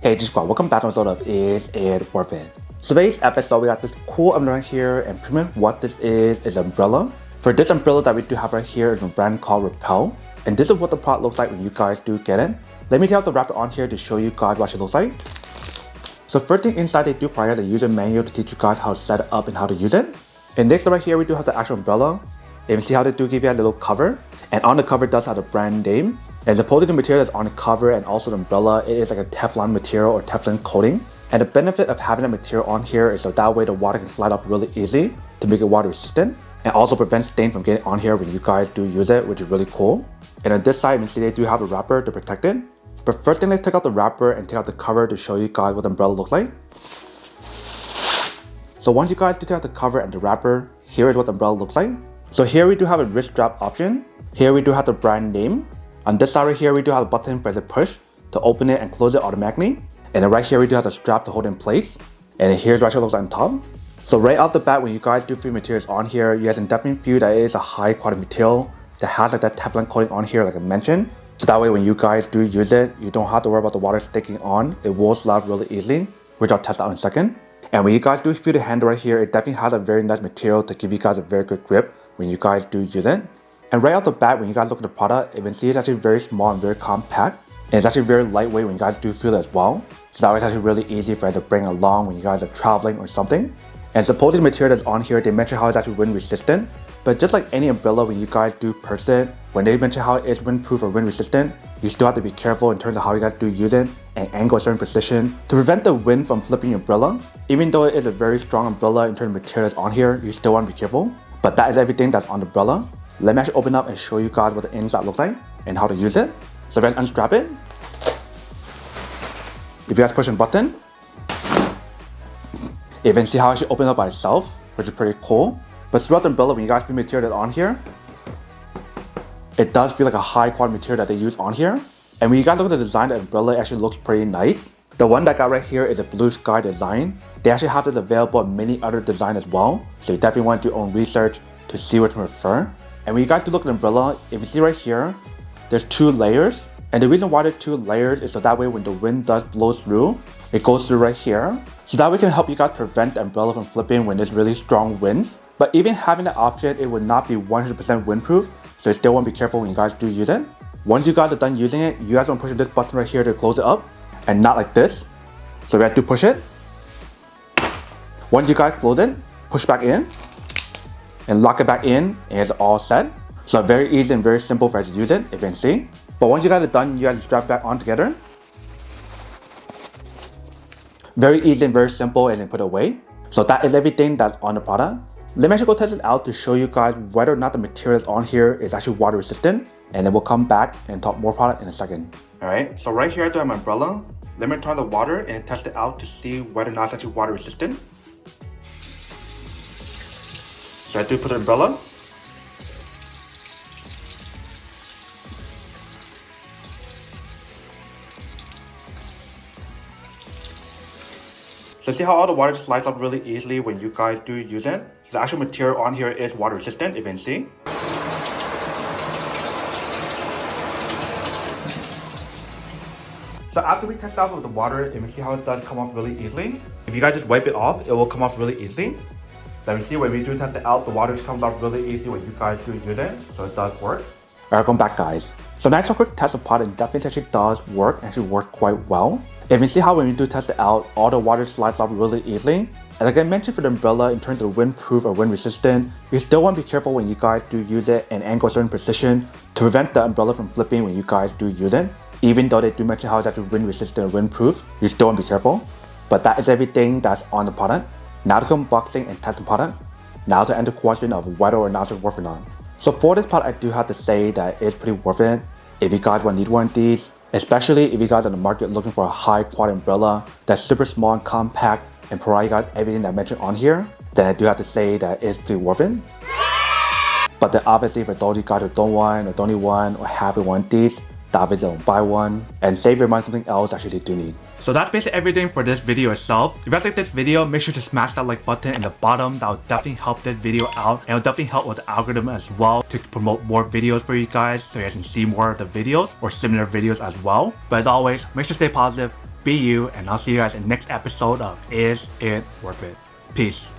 Hey G Squad, welcome back to another episode of Is It Worth It? So today's episode, we got this cool umbrella here, and pretty much what this is umbrella. For this umbrella that we do have right here is a brand called Repel, and this is what the product looks like when you guys do get it. Let me take the wrapper on here to show you guys what it looks like. So first thing inside, they do provide the user manual to teach you guys how to set it up and how to use it. And next right here, we do have the actual umbrella. And you see how they do give you a little cover, and on the cover it does have the brand name. And supposedly the material that's on the cover and also the umbrella, it is like a Teflon material or Teflon coating. And the benefit of having the material on here is so that way the water can slide off really easy to make it water resistant, and also prevent stain from getting on here when you guys do use it, which is really cool. And on this side, you see they do have a wrapper to protect it. But first thing, let's take out the wrapper and take out the cover to show you guys what the umbrella looks like. So once you guys do take out the cover and the wrapper, here is what the umbrella looks like. So here we do have a wrist strap option. Here we do have the brand name. On this side right here, we do have a button for the push to open it and close it automatically. And then right here, we do have the strap to hold it in place. And then here's what it looks like on top. So right off the bat, when you guys do feel materials on here, you guys can definitely feel that it is a high quality material that has like that Teflon coating on here like I mentioned. So that way when you guys do use it, you don't have to worry about the water sticking on. It will slide really easily, which I'll test out in a second. And when you guys do feel the handle right here, it definitely has a very nice material to give you guys a very good grip when you guys do use it. And right off the bat, when you guys look at the product, you can see it's actually very small and very compact. And it's actually very lightweight when you guys do feel it as well. So that way it's actually really easy for you to bring along when you guys are traveling or something. And supposedly the material that's on here, they mention how it's actually wind resistant. But just like any umbrella, when you guys do purchase it, when they mention how it is windproof or wind resistant, you still have to be careful in terms of how you guys do use it and angle a certain position to prevent the wind from flipping your umbrella. Even though it is a very strong umbrella in terms of material that's on here, you still want to be careful. But that is everything that's on the umbrella. Let me actually open up and show you guys what the inside looks like and how to use it. So let's unstrap it. If you guys push a button, you can see how it should open up by itself, which is pretty cool. But throughout the umbrella, when you guys feel material that's on here, it does feel like a high quality material that they use on here. And when you guys look at the design of the umbrella, it actually looks pretty nice. The one that I got right here is a blue sky design. They actually have this available in many other designs as well. So you definitely want to do your own research to see what to prefer. And when you guys do look at the umbrella, if you see right here, there's two layers. And the reason why there's two layers is so that way when the wind does blow through, it goes through right here. So that way can help you guys prevent the umbrella from flipping when there's really strong winds. But even having that option, it would not be 100% windproof. So you still want to be careful when you guys do use it. Once you guys are done using it, you guys want to push this button right here to close it up. And not like this. So you guys do push it. Once you guys close it, push back in. And lock it back in, and it's all set. So very easy and very simple for you to use it, if you can see. But once you guys are done, you guys strap back on together. Very easy and very simple, and then put it away. So that is everything that's on the product. Let me actually go test it out to show you guys whether or not the materials on here is actually water resistant. And then we'll come back and talk more product in a second. Alright, so right here I do have my umbrella. Let me turn the water and test it out to see whether or not it's actually water resistant. So I do put the umbrella. So see how all the water just slides off really easily when you guys do use it. So the actual material on here is water resistant, if you can see. So after we test out with the water, you can see how it does come off really easily. If you guys just wipe it off, it will come off really easily. Let me see, when we do test it out, the water just comes off really easy when you guys do use it, so it does work. Alright, welcome back guys. So nice and quick test of product, and definitely actually does work, actually works quite well. If you see how when we do test it out, all the water slides off really easily. And like I mentioned for the umbrella, in terms of windproof or wind resistant, you still want to be careful when you guys do use it and angle a certain position to prevent the umbrella from flipping when you guys do use it. Even though they do mention how it's actually wind resistant or windproof, you still want to be careful. But that is everything that's on the product. Now to unboxing and test the product. Now to answer the question of whether or not it's worth it or not. So for this product, I do have to say that it's pretty worth it. If you guys want to need one of these, especially if you guys are in the market looking for a high quality umbrella that's super small and compact and provide you guys everything that I mentioned on here, then I do have to say that it's pretty worth it. But then obviously for those of you guys who don't want or don't need one or haven't want these, obviously don't buy one and save your money on something else actually do need. So that's basically everything for this video itself. If you guys like this video, make sure to smash that like button in the bottom. That will definitely help this video out, and it will definitely help with the algorithm as well to promote more videos for you guys so you guys can see more of the videos or similar videos as well. But as always, make sure to stay positive, be you, and I'll see you guys in the next episode of Is It Worth It? Peace.